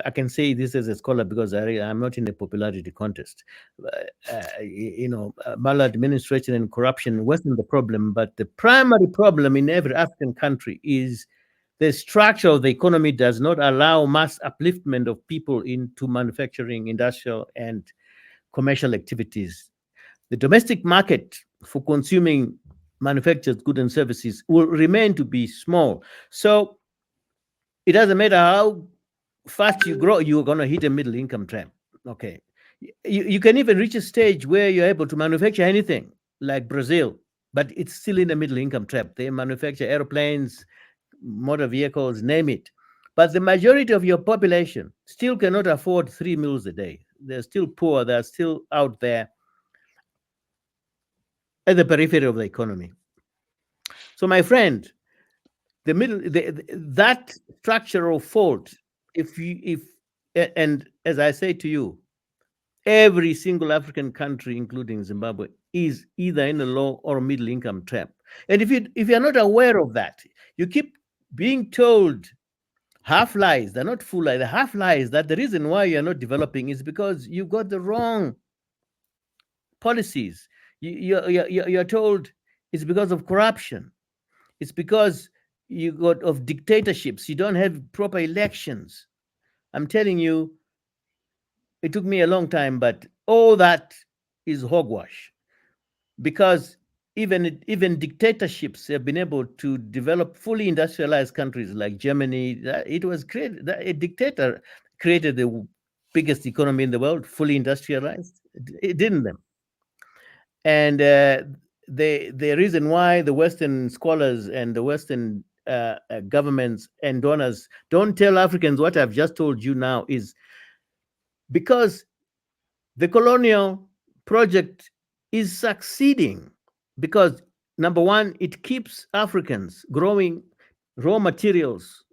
I can say this as a scholar because I'm not in a popularity contest. Maladministration and corruption wasn't the problem, but the primary problem in every African country is the structure of the economy does not allow mass upliftment of people into manufacturing, industrial, and commercial activities. The domestic market for consuming manufactured goods and services will remain to be small. So it doesn't matter how fast you grow, you're going to hit a middle income trap. Okay. You can even reach a stage where you're able to manufacture anything, like Brazil, but it's still in a middle income trap. They manufacture airplanes, motor vehicles, name it. But the majority of your population still cannot afford 3 meals a day. They're still poor. They're still out there at the periphery of the economy. So, my friend, that structural fault, and as I say to you, every single African country, including Zimbabwe, is either in a low or middle income trap. And if you're not aware of that, you keep being told half lies. They're not full lies. The half lies that the reason why you're not developing is because you got the wrong policies. You're told it's because of corruption. It's because you got of dictatorships. You don't have proper elections. I'm telling you, it took me a long time, but all that is hogwash because even dictatorships have been able to develop fully industrialized countries like Germany. It was created. A dictator created the biggest economy in the world, fully industrialized. It didn't them. And the reason why the Western scholars and the Western governments and donors don't tell Africans what I've just told you now is because the colonial project is succeeding because number one, it keeps Africans growing raw materials.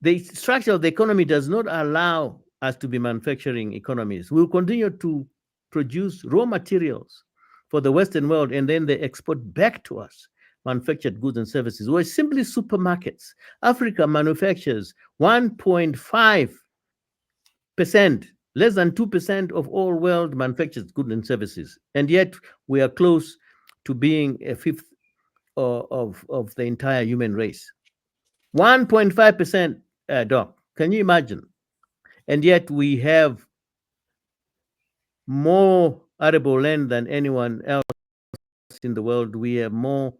The structure of the economy does not allow us to be manufacturing economies. We'll continue to produce raw materials for the Western world and then they export back to us manufactured goods and services. We're simply supermarkets. Africa manufactures 1.5%, less than 2% of all world manufactured goods and services. And yet we are close to being a fifth of the entire human race. 1.5%, Doc. Can you imagine? And yet we have more arable land than anyone else in the world. We have more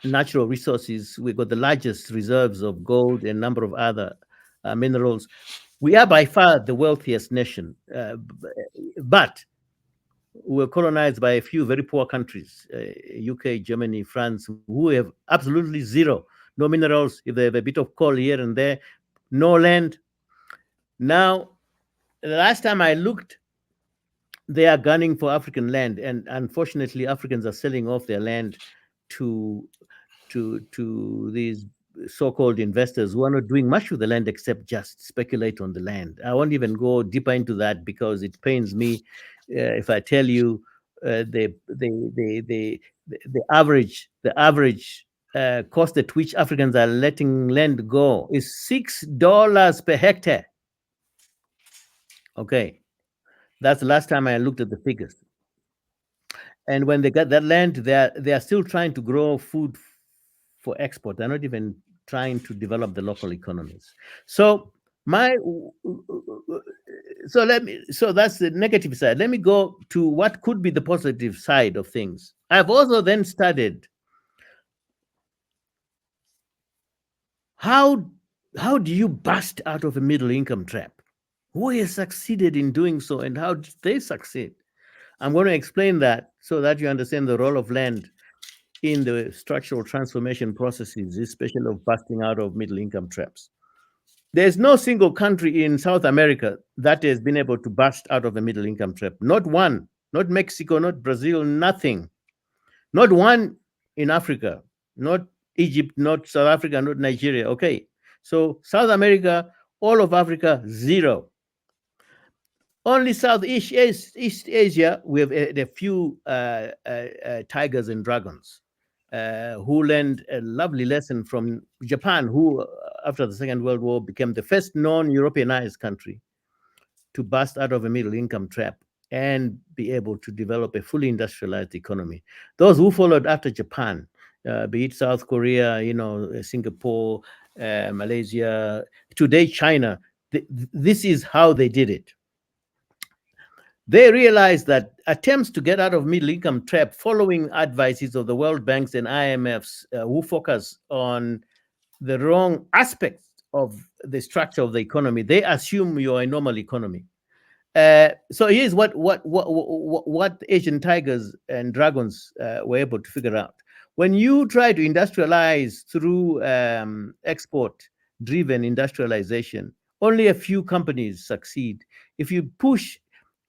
natural resources. We've got the largest reserves of gold and a number of other minerals. We are by far the wealthiest nation, but we're colonized by a few very poor countries, UK, Germany, France, who have absolutely zero, no minerals. If they have a bit of coal here and there, no land. Now, the last time I looked, they are gunning for African land, and unfortunately, Africans are selling off their land to these so-called investors who are not doing much with the land except just speculate on the land. I won't even go deeper into that because it pains me if I tell you the average cost at which Africans are letting land go is $6 per hectare. Okay, that's the last time I looked at the figures. And when they got that land, they are still trying to grow food for export. They're not even trying to develop the local economies. So my so that's the negative side. Let me go to what could be the positive side of things. I've also then studied how how do you bust out of a middle income trap? Who has succeeded in doing so and how did they succeed? I'm going to explain that so that you understand the role of land in the structural transformation processes, especially of busting out of middle income traps. There's no single country in South America that has been able to bust out of a middle income trap. Not one, not Mexico, not Brazil, nothing. Not one in Africa, not Egypt, not South Africa, not Nigeria. Okay. So South America, all of Africa, zero. Only East Asia, we have a few tigers and dragons who learned a lovely lesson from Japan, who, after the Second World War, became the first non Europeanized country to bust out of a middle income trap and be able to develop a fully industrialized economy. Those who followed after Japan, be it South Korea, Singapore, Malaysia, today China, this is how they did it. They realized that attempts to get out of middle income trap following advices of the World Banks and IMFs who focus on the wrong aspects of the structure of the economy, they assume you're a normal economy. So here's what Asian tigers and dragons were able to figure out. When you try to industrialize through export-driven industrialization, only a few companies succeed. If you push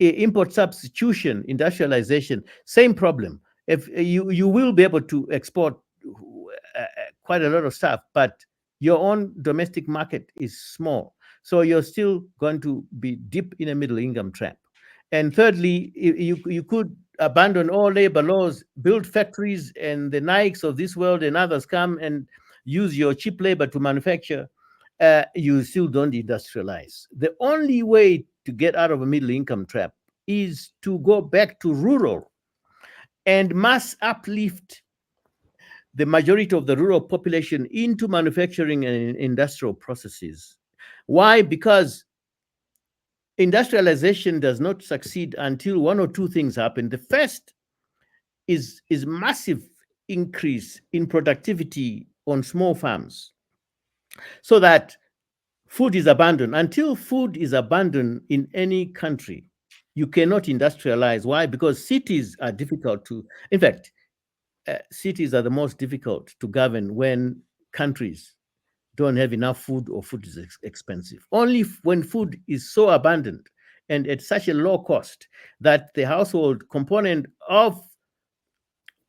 import substitution, industrialization, same problem. If you will be able to export quite a lot of stuff, but your own domestic market is small. So you're still going to be deep in a middle income trap. And thirdly, you could abandon all labor laws, build factories, and the Nikes of this world and others come and use your cheap labor to manufacture. You still don't industrialize. The only way to get out of a middle income trap is to go back to rural and mass uplift the majority of the rural population into manufacturing and industrial processes. Why? Because industrialization does not succeed until one or two things happen. The first is massive increase in productivity on small farms, so that food is abandoned. Until food is abandoned in any country, you cannot industrialize. Why? Because cities are difficult to, in fact, cities are the most difficult to govern when countries don't have enough food or food is expensive. Only when food is so abundant and at such a low cost that the household component of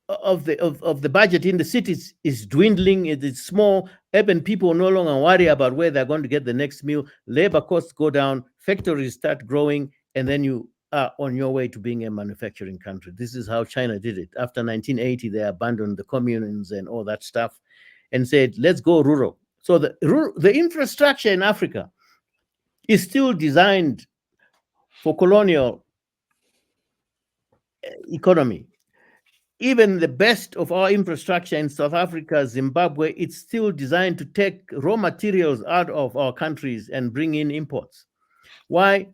the budget in the cities is dwindling. It is small. Urban people no longer worry about where they're going to get the next meal. Labor costs go down. Factories start growing, and then you are on your way to being a manufacturing country. This is how China did it. After 1980, they abandoned the communes and all that stuff, and said, "Let's go rural." So the infrastructure in Africa is still designed for colonial economy. Even the best of our infrastructure in South Africa, Zimbabwe, it's still designed to take raw materials out of our countries and bring in imports. Why?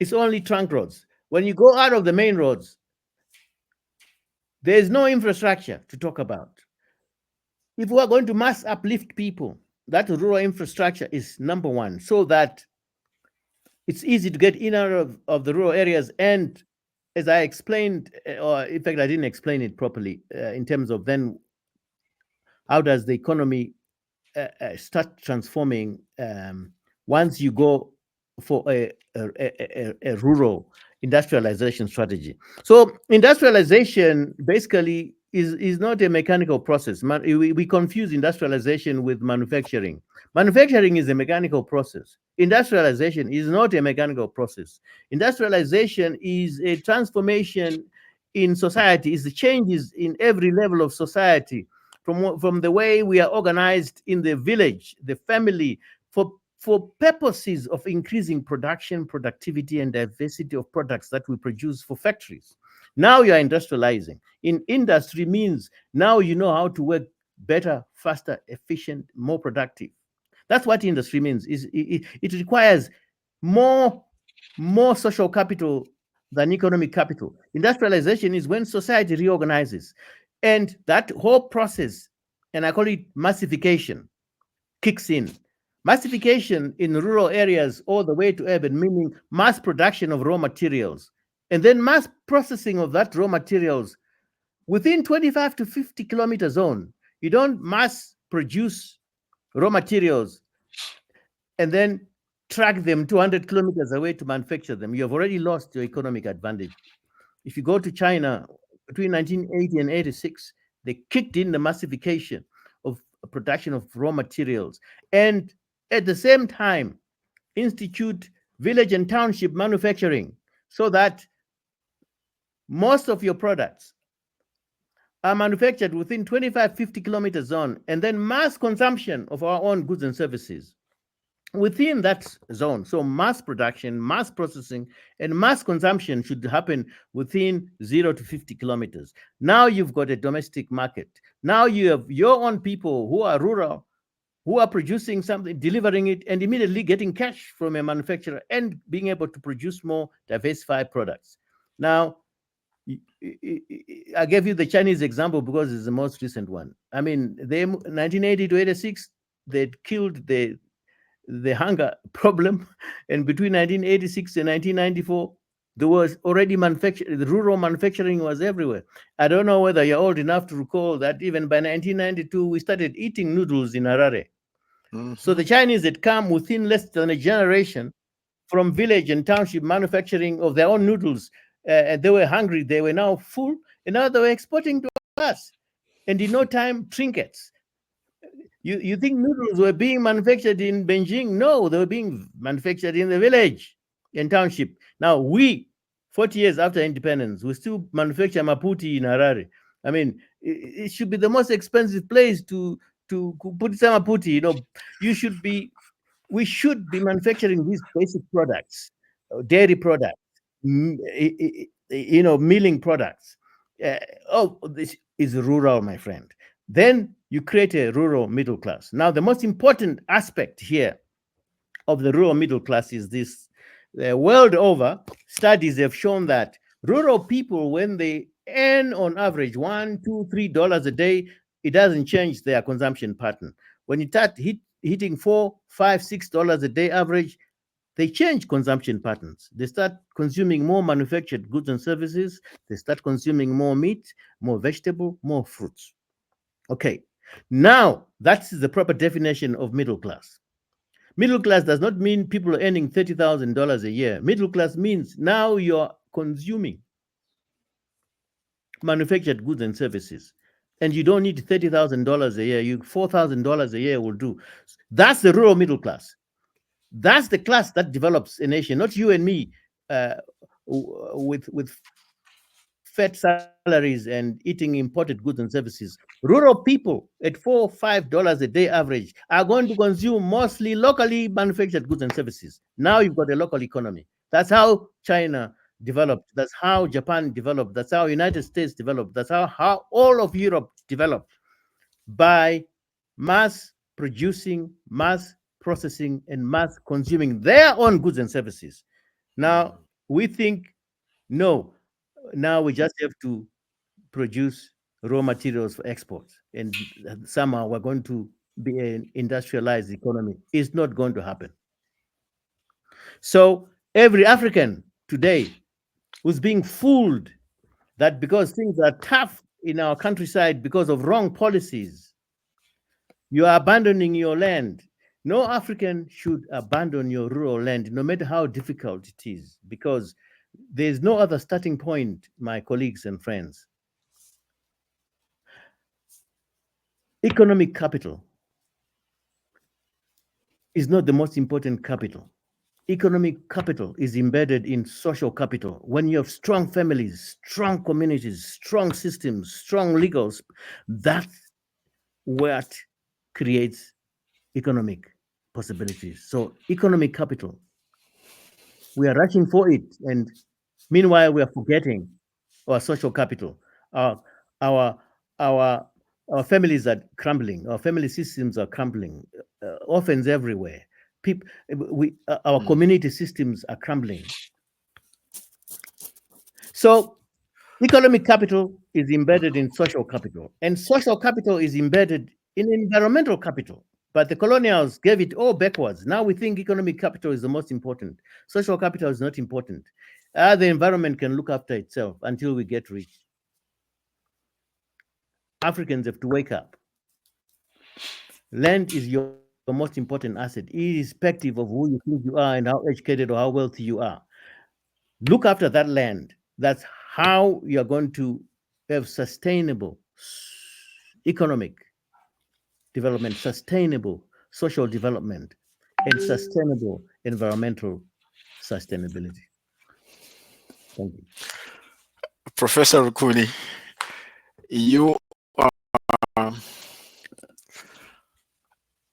It's only trunk roads. When you go out of the main roads, there is no infrastructure to talk about. If we are going to mass uplift people, that rural infrastructure is number one, so that it's easy to get in and out of the rural areas. And as I explained, or in fact, I didn't explain it properly in terms of then how does the economy start transforming once you go for a rural industrialization strategy. So industrialization basically is not a mechanical process. We confuse industrialization with manufacturing. Manufacturing is a mechanical process. Industrialization is not a mechanical process. Industrialization is a transformation in society, is the changes in every level of society, from the way we are organized in the village, the family, for purposes of increasing production, productivity, and diversity of products that we produce for factories. Now you are industrializing. In industry means now you know how to work better, faster, efficient, more productive. That's what industry means. It requires more social capital than economic capital. Industrialization is when society reorganizes. And that whole process, and I call it massification, kicks in. Massification in rural areas all the way to urban, meaning mass production of raw materials, and then mass processing of that raw materials within 25 to 50 kilometer zone. You don't mass produce raw materials and then track them 200 kilometers away to manufacture them. You have already lost your economic advantage. If you go to China between 1980 and 86, they kicked in the massification of production of raw materials, and at the same time institute village and township manufacturing, so that most of your products are manufactured within 25, 50 kilometer zone, and then mass consumption of our own goods and services within that zone. So mass production, mass processing, and mass consumption should happen within 0 to 50 kilometers. Now you've got a domestic market. Now you have your own people who are rural, who are producing something, delivering it, and immediately getting cash from a manufacturer and being able to produce more diversified products. Now, I gave you the Chinese example because it's the most recent one. I mean, they 1980 to 86, they killed the hunger problem, and between 1986 and 1994, there was already the rural manufacturing was everywhere. I don't know whether you're old enough to recall that even by 1992, we started eating noodles in Harare. So the Chinese had come within less than a generation from village and township manufacturing of their own noodles. They were hungry, they were now full, and now they were exporting to us. And in no time, trinkets. You think noodles were being manufactured in Beijing? No, they were being manufactured in the village and township. Now, 40 years after independence, we still manufacture maputi in Harare. I mean, it should be the most expensive place to put some maputi. We should be manufacturing these basic products, dairy products, milling products. This is rural, my friend. Then you create a rural middle class. Now, the most important aspect here of the rural middle class is this. The world over, studies have shown that rural people, when they earn on average $1, $2, $3 a day, it doesn't change their consumption pattern. When you start hitting $4, $5, $6 a day average, they change consumption patterns. They start consuming more manufactured goods and services. They start consuming more meat, more vegetable, more fruits. Okay, now that's the proper definition of middle class. Middle class does not mean people are earning $30,000 a year. Middle class means now you're consuming manufactured goods and services. And you don't need $30,000 a year. You $4,000 a year will do. That's the rural middle class. That's the class that develops a nation, not you and me uh, with fat salaries and eating imported goods and services. Rural people at $4 or $5 a day average are going to consume mostly locally manufactured goods and services. Now you've got a local economy. That's how China developed. That's how Japan developed. That's how United States developed. That's how all of Europe developed by mass producing, mass processing, and mass consuming their own goods and services. Now we think no, now we just have to produce raw materials for export, and somehow we're going to be an industrialized economy. It's not going to happen. So every African today who's being fooled that because things are tough in our countryside because of wrong policies, you are abandoning your land. No African should abandon your rural land, no matter how difficult it is, because there's no other starting point, my colleagues and friends. Economic capital is not the most important capital. Economic capital is embedded in social capital. When you have strong families, strong communities, strong systems, strong legals, that's what creates economic possibilities. So, economic capital, we are rushing for it, and meanwhile, we are forgetting our social capital. Our our our our families are crumbling. Our family systems are crumbling. Orphans everywhere. People, our Mm. community systems are crumbling. So economic capital is embedded in social capital, and social capital is embedded in environmental capital. But the colonials gave it all backwards. Now we think economic capital is the most important. Social capital is not important. The environment can look after itself until we get rich. Africans have to wake up. Land is your most important asset, irrespective of who you think you are and how educated or how wealthy you are. Look after that land. That's how you're going to have sustainable economic development, sustainable social development, and sustainable environmental sustainability. Thank you. Professor Rukuni, you are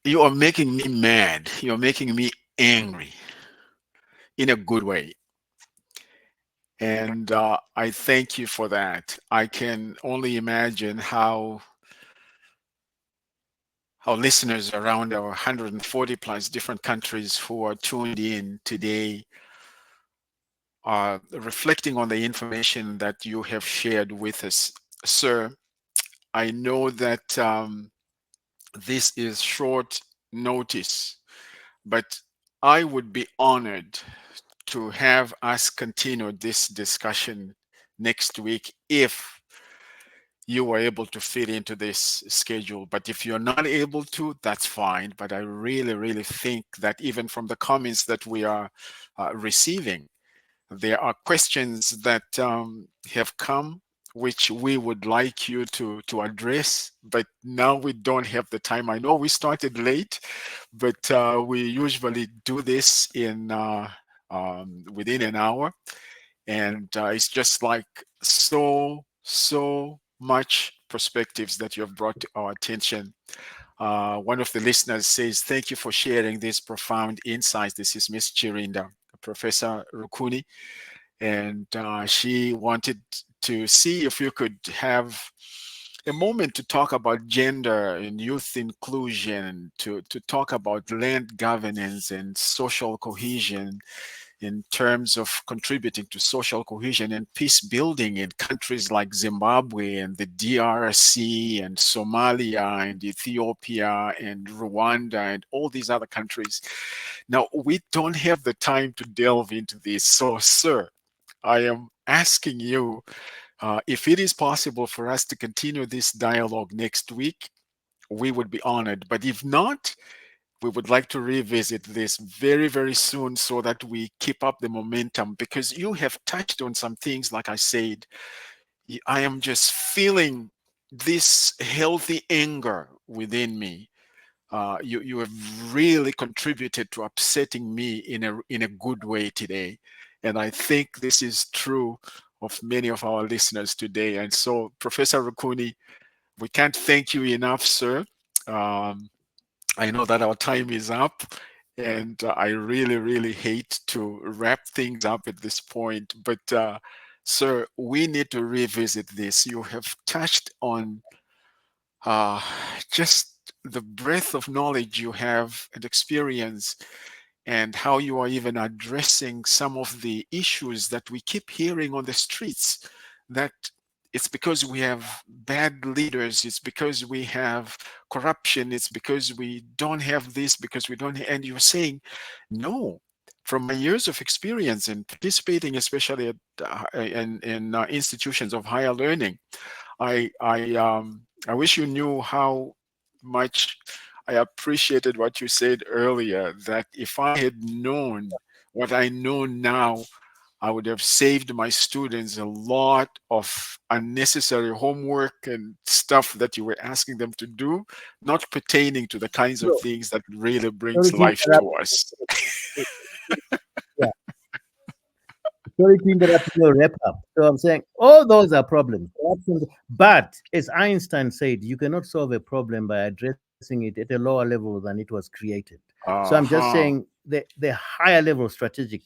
you are making me mad. You're making me angry in a good way. And I thank you for that. I can only imagine how listeners around our 140 plus different countries who are tuned in today are reflecting on the information that you have shared with us. Sir, I know that this is short notice, but I would be honored to have us continue this discussion next week if you were able to fit into this schedule. But if you're not able to, that's fine. But I really, really think that even from the comments that we are receiving, there are questions that have come which we would like you to address, but now we don't have the time. I know we started late, but we usually do this in within an hour, and it's just like so much perspectives that you have brought to our attention. One of the listeners says, "Thank you for sharing these profound insights." This is Miss Chirinda, Professor Rukuni, and she wanted to see if you could have a moment to talk about gender and youth inclusion, to talk about land governance and social cohesion, in terms of contributing to social cohesion and peace building in countries like Zimbabwe and the DRC and Somalia and Ethiopia and Rwanda and all these other countries. Now, we don't have the time to delve into this. So, sir, I am asking you if it is possible for us to continue this dialogue next week, we would be honored. But if not, we would like to revisit this very, very soon so that we keep up the momentum because you have touched on some things, like I said. I am just feeling this healthy anger within me. You have really contributed to upsetting me in a good way today. And I think this is true of many of our listeners today. And so, Professor Rukuni, we can't thank you enough, sir. Um, I know that our time is up, and I really, really hate to wrap things up at this point. But, sir, we need to revisit this. You have touched on uh, just the breadth of knowledge you have and experience, and how you are even addressing some of the issues that we keep hearing on the streets, that it's because we have bad leaders, it's because we have corruption, it's because we don't have this, because we don't, and you're saying, no. From my years of experience in participating, especially at in institutions of higher learning, I wish you knew how much I appreciated what you said earlier, that if I had known what I know now, I would have saved my students a lot of unnecessary homework and stuff that you were asking them to do, not pertaining to the kinds of So, things that really sorry brings to life interrupt. to us. Yeah, sorry to interrupt your wrap up. So I'm saying all those are problems. But as Einstein said, you cannot solve a problem by addressing it at a lower level than it was created. So I'm just saying Uh-huh. the higher level strategic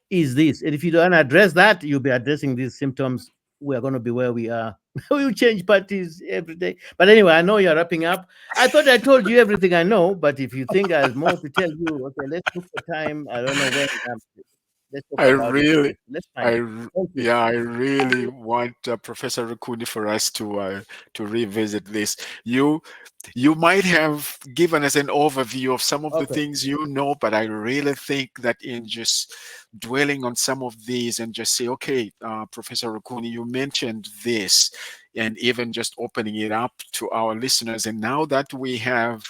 is this. And if you don't address that, you'll be addressing these symptoms. We are going to be where we are. We will change parties every day. But anyway, I know you're wrapping up. I thought I told you everything I know, but if you think I have more to tell you, okay, let's look for time. I don't know when. Let's talk I about it really, again. Let's find it. Thank you. yeah, I really want Professor Rukuni for us to revisit this. You might have given us an overview of some of the Okay. things you know, but I really think that in just dwelling on some of these and just say, okay, Professor Rukuni, you mentioned this, and even just opening it up to our listeners. And now that we have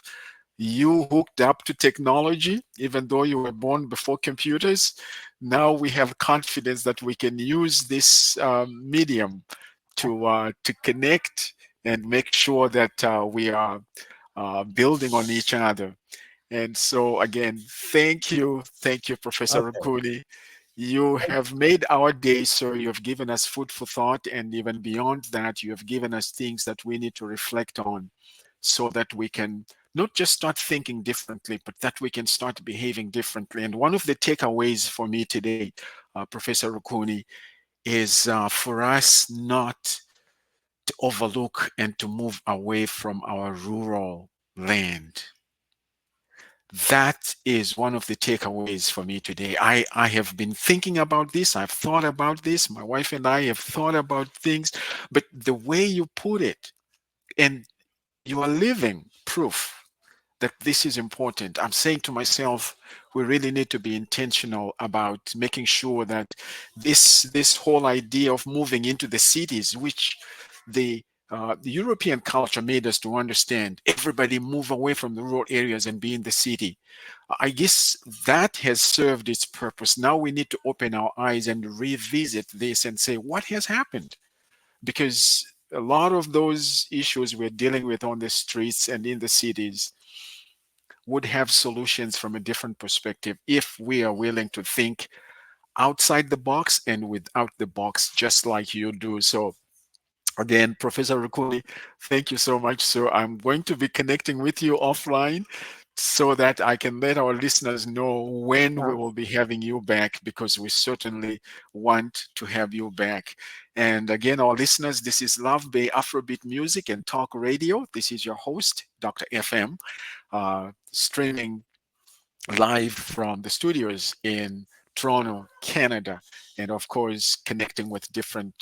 you hooked up to technology, even though you were born before computers, now we have confidence that we can use this medium to connect and make sure that we are building on each other. And so again, thank you, Professor Okay. Rukuni. You have made our day, sir. You have given us food for thought, and even beyond that, you have given us things that we need to reflect on so that we can not just start thinking differently, but that we can start behaving differently. And one of the takeaways for me today, Professor Rukuni, is for us not to overlook and to move away from our rural land. That is one of the takeaways for me today. I have been thinking about this. I've thought about this. My wife and I have thought about things, but the way you put it, and you are living proof that this is important. I'm saying to myself, we really need to be intentional about making sure that this whole idea of moving into the cities, which the European culture made us to understand, everybody move away from the rural areas and be in the city. I guess that has served its purpose. Now we need to open our eyes and revisit this and say, what has happened? Because a lot of those issues we're dealing with on the streets and in the cities would have solutions from a different perspective if we are willing to think outside the box and without the box, just like you do. So, again, Professor Rukuni, thank you so much. So, I'm going to be connecting with you offline so that I can let our listeners know when we will be having you back, because we certainly want to have you back. And again, our listeners, this is Love Bay Afrobeat Music and Talk Radio. This is your host, Dr. FM, streaming live from the studios in Toronto, Canada, and of course, connecting with different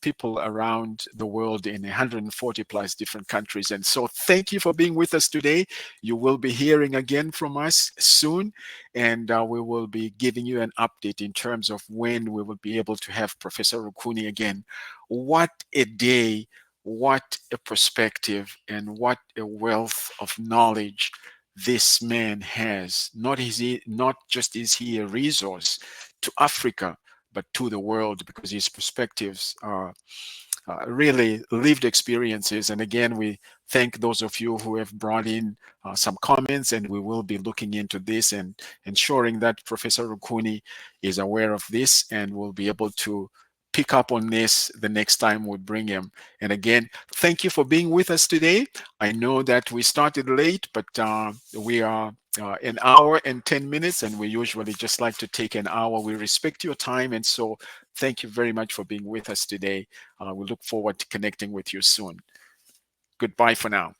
people around the world in 140 plus different countries. And so, thank you for being with us today. You will be hearing again from us soon, and we will be giving you an update in terms of when we will be able to have Professor Rukuni again. What a day! What a perspective, and what a wealth of knowledge this man has. Not just is he a resource to Africa, but to the world, because his perspectives are really lived experiences. And again, we thank those of you who have brought in some comments, and we will be looking into this and ensuring that Professor Rukuni is aware of this and will be able to pick up on this the next time we bring him. And again, thank you for being with us today. I know that we started late, but we are an hour and 10 minutes, and we usually just like to take an hour. We respect your time, and so thank you very much for being with us today. We look forward to connecting with you soon. Goodbye for now.